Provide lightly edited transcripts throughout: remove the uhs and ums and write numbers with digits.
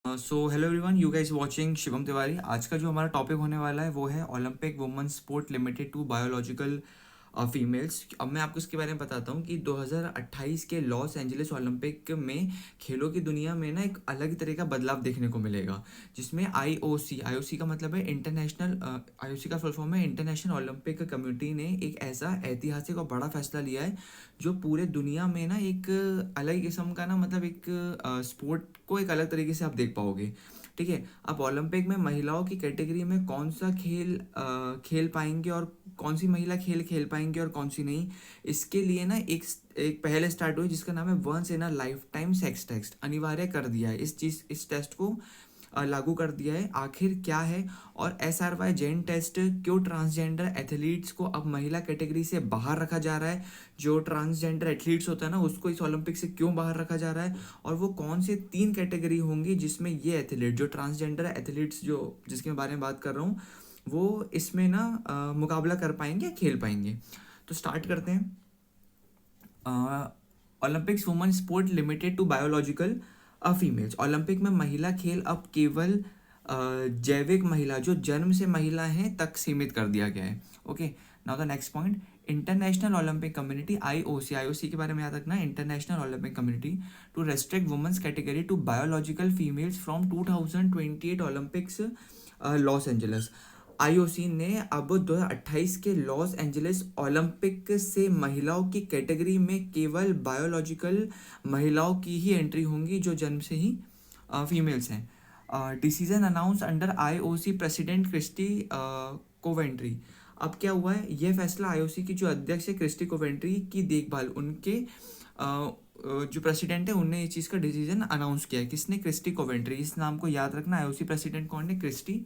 So hello everyone, you guys watching Shivam Tiwari. आज का जो हमारा टॉपिक होने वाला है वो है Olympic women sport limited to biological females. अब मैं आपको इसके बारे में बताता हूँ कि 2028 के लॉस एंजलिस ओलंपिक में खेलों की दुनिया में ना एक अलग तरह का बदलाव देखने को मिलेगा, जिसमें आईओसी का मतलब है इंटरनेशनल, आईओसी का फुल फॉर्म है इंटरनेशनल ओलंपिक कम्युनिटी ने एक ऐसा ऐतिहासिक और बड़ा फैसला लिया है जो पूरे दुनिया में ना एक अलग किस्म का ना मतलब एक स्पोर्ट को एक अलग तरीके से आप देख पाओगे। ठीक है, आप ओलंपिक में महिलाओं की कैटेगरी में कौन सा खेल खेल पाएंगे और कौन सी महिला खेल खेल पाएंगे और कौन सी नहीं, इसके लिए ना एक पहले स्टार्ट हुई जिसका नाम है once in a life time sex test. अनिवार्य कर दिया है इस टेस्ट को लागू कर दिया है। आखिर क्या है और SRY जेन टेस्ट क्यों ट्रांसजेंडर एथलीट्स को अब महिला कैटेगरी से बाहर रखा जा रहा है, जो ट्रांसजेंडर एथलीट्स होता है ना उसको इस ओलंपिक से क्यों बाहर रखा जा रहा है, और वो कौन से 3 कैटेगरी होंगी जिसमें ये एथलीट जो ट्रांसजेंडर एथलीट्स जो जिसके बारे में बात कर रहा हूँ वो इसमें ना मुकाबला कर पाएंगे या खेल पाएंगे। तो स्टार्ट करते हैं। Olympics women sport limited to biological females. Olympic में महिला खेल अब केवल जैविक महिला जो जन्म से महिला हैं तक सीमित कर दिया गया है। Okay, now the next point, International Olympic Community IOC के बारे में याद रखना है, International Olympic Community to restrict women's category to biological females from 2028 Olympics Los Angeles. IOC ने अब 2028 के लॉस एंजलिस ओलंपिक से महिलाओं की कैटेगरी में केवल बायोलॉजिकल महिलाओं की ही एंट्री होंगी जो जन्म से ही फीमेल्स हैं। Decision announce under IOC president Christie Coventry. अब क्या हुआ है, यह फैसला आईओसी की जो अध्यक्ष है क्रिस्टी कोवेंट्री की देखभाल उनके जो प्रेसिडेंट है उनने ये चीज़ का डिसीजन अनाउंस किया है। किसने? Kirsty Coventry. इस नाम को याद रखना, आईओसी प्रेसिडेंट कौन है? Kirsty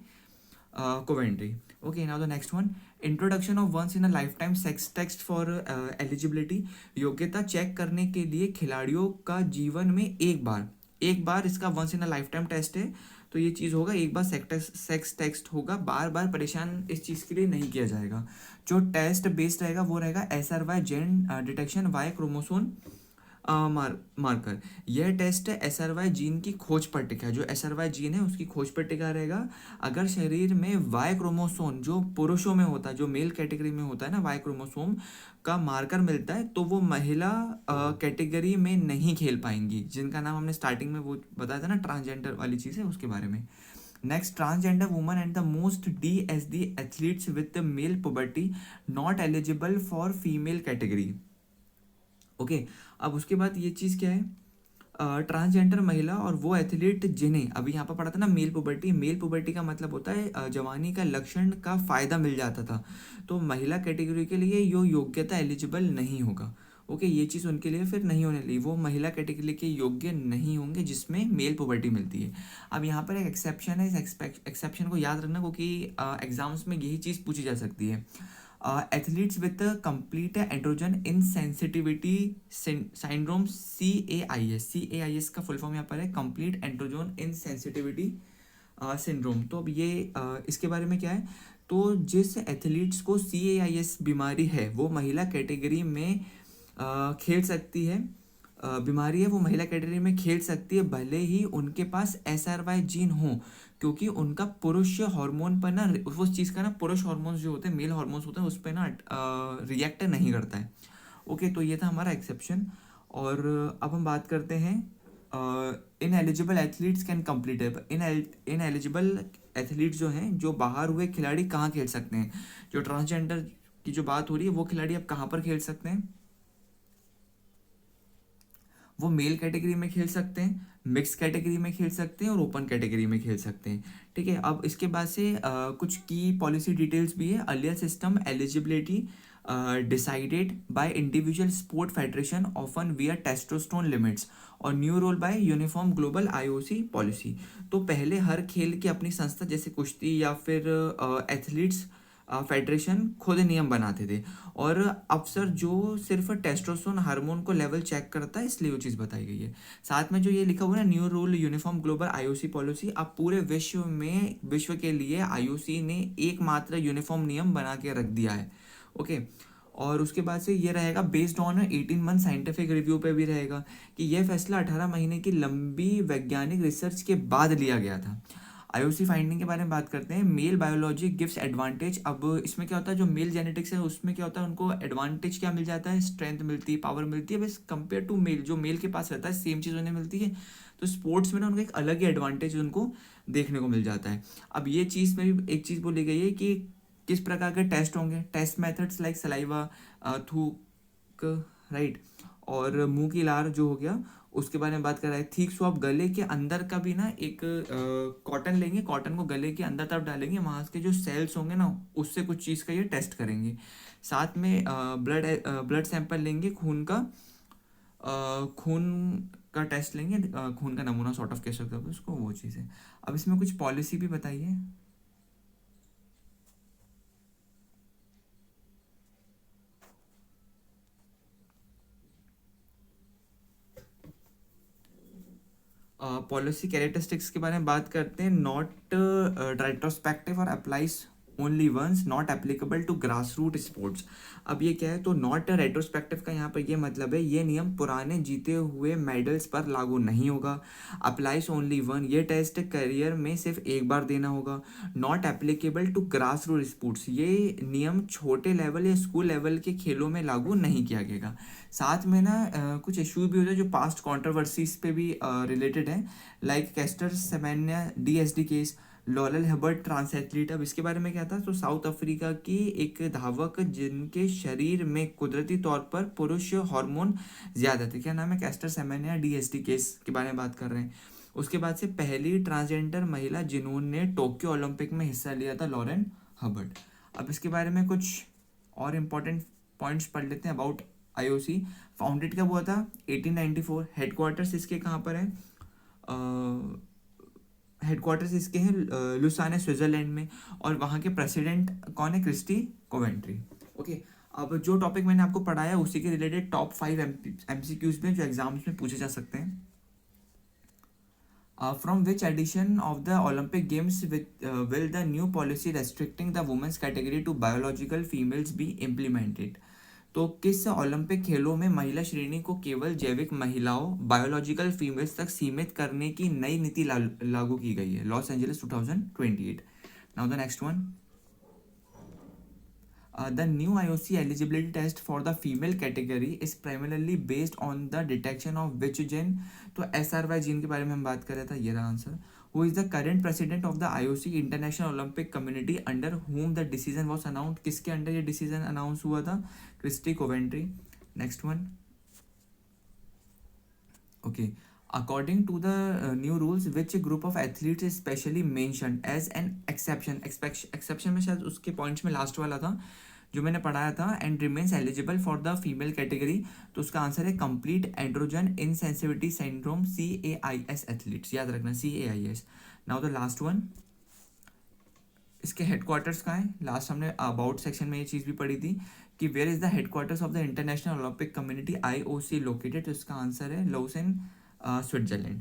Coventry. Okay, now the next one, introduction of once in a life time sex test for eligibility. योग्यता चेक करने के लिए खिलाड़ियों का जीवन में एक बार इसका once in a life time test है, तो ये चीज़ होगा, एक बार सेक्स टेस्ट होगा, बार बार परेशान इस चीज़ के लिए नहीं किया जाएगा। जो टेस्ट बेस्ड रहेगा वो रहेगा SRY जेन डिटेक्शन वाई क्रोमोसोम मार्कर। यह टेस्ट SRY जीन की खोज पर टिका है, जो SRY जीन है उसकी खोज पर टिका रहेगा। अगर शरीर में वाई क्रोमोसोम जो पुरुषों में होता है, जो मेल कैटेगरी में होता है ना, वाई क्रोमोसोम का मार्कर मिलता है तो वो महिला कैटेगरी में नहीं खेल पाएंगी, जिनका नाम हमने स्टार्टिंग में वो बताया था ना, ट्रांसजेंडर वाली चीज़ है उसके बारे में। Next, transgender woman and the most DSD athletes with male puberty not eligible for female category. Okay, अब उसके बाद ये चीज़ क्या है, ट्रांसजेंडर महिला और वो एथलीट जिन्हें अभी यहाँ पर पढ़ा था ना मेल पुबर्टी का मतलब होता है जवानी का लक्षण का फ़ायदा मिल जाता था, तो महिला कैटेगरी के लिए यो योग्यता एलिजिबल नहीं होगा। ओके, ये चीज़ उनके लिए फिर नहीं होने लगी, वो महिला कैटेगरी के योग्य नहीं होंगे जिसमें मेल पुबर्टी मिलती है। अब यहाँ पर एक एक्सेप्शन है, इस एक्सेप्शन को याद रखना क्योंकि एग्जाम्स में यही चीज़ पूछी जा सकती है। Athletes with complete androgen insensitivity syndrome CAIS का फुल फॉर्म यहाँ पर है कंप्लीट एंड्रोजन इनसेंसिटिविटी सिंड्रोम। तो अब ये इसके बारे में क्या है, तो जिस एथलीट्स को CAIS बीमारी है वो महिला कैटेगरी में खेल सकती है, बीमारी है वो महिला कैटेगरी में खेल सकती है भले ही उनके पास SRY जीन हो, क्योंकि उनका पुरुष हार्मोन पर ना उस चीज़ का ना पुरुष हार्मोन्स जो होते हैं, मेल हार्मोन्स होते हैं, उस पर ना रिएक्ट नहीं करता है। ओके, तो ये था हमारा एक्सेप्शन। और अब हम बात करते हैं in eligible athletes can complete. In eligible athletes जो हैं, जो बाहर हुए खिलाड़ी कहाँ खेल सकते हैं, जो ट्रांसजेंडर की जो बात हो रही है वो खिलाड़ी अब कहाँ पर खेल सकते हैं, वो मेल कैटेगरी में खेल सकते हैं, मिक्स कैटेगरी में खेल सकते हैं और ओपन कैटेगरी में खेल सकते हैं। ठीक है, अब इसके बाद से कुछ की पॉलिसी डिटेल्स भी है। Earlier system eligibility decided by individual sport federation often were testosterone limits और new rule by uniform global IOC policy. तो पहले हर खेल की अपनी संस्था जैसे कुश्ती या फिर एथलीट्स फेडरेशन खुद नियम बनाते थे, और अफसर जो सिर्फ टेस्टोस्टेरोन हार्मोन को लेवल चेक करता है, इसलिए वो चीज़ बताई गई है। साथ में जो ये लिखा हुआ है ना, new rule uniform global IOC policy, अब पूरे विश्व के लिए आईओसी ने एकमात्र यूनिफॉर्म नियम बना के रख दिया है। ओके, और उसके बाद से ये रहेगा based on 18 month scientific review पे भी रहेगा कि यह फैसला 18 महीने की लंबी वैज्ञानिक रिसर्च के बाद लिया गया था। आईओसी फाइंडिंग के बारे में बात करते हैं। Male biology gives advantage. अब इसमें क्या होता है, जो मेल जेनेटिक्स है उसमें क्या होता है, उनको एडवांटेज क्या मिल जाता है, स्ट्रेंथ मिलती है, पावर मिलती है, बस कंपेयर टू मेल, जो मेल के पास रहता है सेम चीज़ उन्हें मिलती है। तो स्पोर्ट्स में ना उनको एक अलग ही एडवांटेज उनको देखने को मिल जाता है। अब ये चीज़ में भी एक चीज़ बोली गई है कि किस प्रकार के टेस्ट होंगे। टेस्ट मेथड्स लाइक सलाइवा, थूक, राइट, और मुंह की लार जो हो गया उसके बारे में बात कर रहा है। थीक स्वैब, गले के अंदर का भी ना एक कॉटन लेंगे, कॉटन को गले के अंदर तरफ डालेंगे, वहाँ के जो सेल्स होंगे ना उससे कुछ चीज़ का ये टेस्ट करेंगे। साथ में ब्लड सैंपल लेंगे, खून का टेस्ट लेंगे, खून का नमूना सॉर्ट ऑफ कह सकते हो उसको, वो चीज़ है। अब इसमें कुछ पॉलिसी भी बताइए। पॉलिसी कैरेक्टरिस्टिक्स के बारे में बात करते हैं। नॉट रेट्रोस्पेक्टिव और applies only once, not applicable to grass root sports. अब ये क्या है, तो नॉट रेट्रोस्पेक्टिव का यहाँ पर ये मतलब है ये नियम पुराने जीते हुए मेडल्स पर लागू नहीं होगा। अप्लाइज ओनली वन, ये टेस्ट करियर में सिर्फ एक बार देना होगा। Not applicable to grass root sports, ये नियम छोटे लेवल या स्कूल लेवल के खेलों में लागू नहीं किया गया। साथ में ना कुछ इश्यूज भी होते हैं जो पास्ट कंट्रोवर्सीज पे भी रिलेटेड है, like Caster Semenya DSD case, Laurel Herbert trans athlete. अब इसके बारे में क्या था, तो साउथ अफ्रीका की एक धावक जिनके शरीर में कुदरती तौर पर पुरुष हार्मोन ज़्यादा थे, क्या नाम है, कैस्टर सेमेन्या डीएसडी केस के बारे में बात कर रहे हैं। उसके बाद से पहली ट्रांसजेंडर महिला जिन्होंने टोक्यो ओलंपिक में हिस्सा लिया था, लॉरेन हर्बर्ट। अब इसके बारे में कुछ और इम्पोर्टेंट पॉइंट्स पढ़ लेते हैं अबाउट आईओसी। फाउंडेड कब हुआ था, 1894। हेडक्वार्टर्स इसके कहाँ पर है, हेडक्वार्टर्स इसके हैं लुसाने स्विट्जरलैंड में, और वहाँ के प्रेसिडेंट कौन है, क्रिस्टी कोवेंट्री। ओके, अब जो टॉपिक मैंने आपको पढ़ाया उसी के रिलेटेड टॉप 5 एमसीक्यूज में जो एग्जाम्स में पूछे जा सकते हैं। From which edition of the Olympic Games will the new policy restricting the women's category to biological females be implemented? तो किस ओलंपिक खेलों में महिला श्रेणी को केवल जैविक महिलाओं बायोलॉजिकल फीमेल्स तक सीमित करने की नई नीति लागू की गई है? Los Angeles 2028। Now the next one, the new IOC eligibility test for the female category is primarily based on the detection of which gene? तो SRY जीन के बारे में हम बात कर रहे थे, ये रहा answer. Who is the current president of the IOC International Olympic Committee under whom the decision was announced? किसके अंडर ये डिसीजन अनाउंस हुआ था? Christie Coventry. Next one, okay, according to the new rules which group of athletes is specially mentioned as an exception? exception में शायद उसके points में last वाला था जो मैंने पढ़ाया था, and remains eligible for the female category. तो उसका आंसर है complete androgen insensitivity syndrome, CAIS athletes, याद रखना CAIS। Now the last one, इसके हेडक्वार्टर्स कहाँ है? लास्ट हमने अबाउट सेक्शन में ये चीज़ भी पढ़ी थी कि where is the headquarters of the international Olympic community IOC located? तो इसका आंसर है Lausanne Switzerland.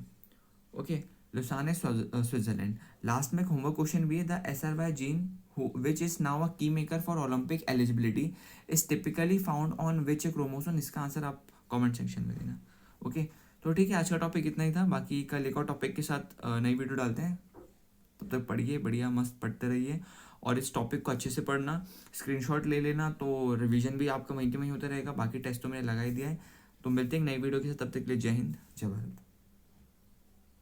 Okay, Lausanne Switzerland. Last में एक होमवर्क क्वेश्चन भी है, the SRY gene which is now a key maker for Olympic eligibility is typically found on which chromosome? इसका answer आप comment section में देना। ओके, तो ठीक है, आज का टॉपिक इतना ही था, बाकी कल एक और टॉपिक के साथ नई वीडियो डालते हैं। तब तक पढ़िए, बढ़िया मस्त पढ़ते रहिए, और इस टॉपिक को अच्छे से पढ़ना, स्क्रीनशॉट ले लेना, तो रिवीजन भी आपका वहीं के वहीं होता रहेगा। बाकी टेस्ट तो मैंने लगा ही दिया है। तो मिलते हैं नई वीडियो के साथ, तब तक के लिए जय हिंद, जय भारत।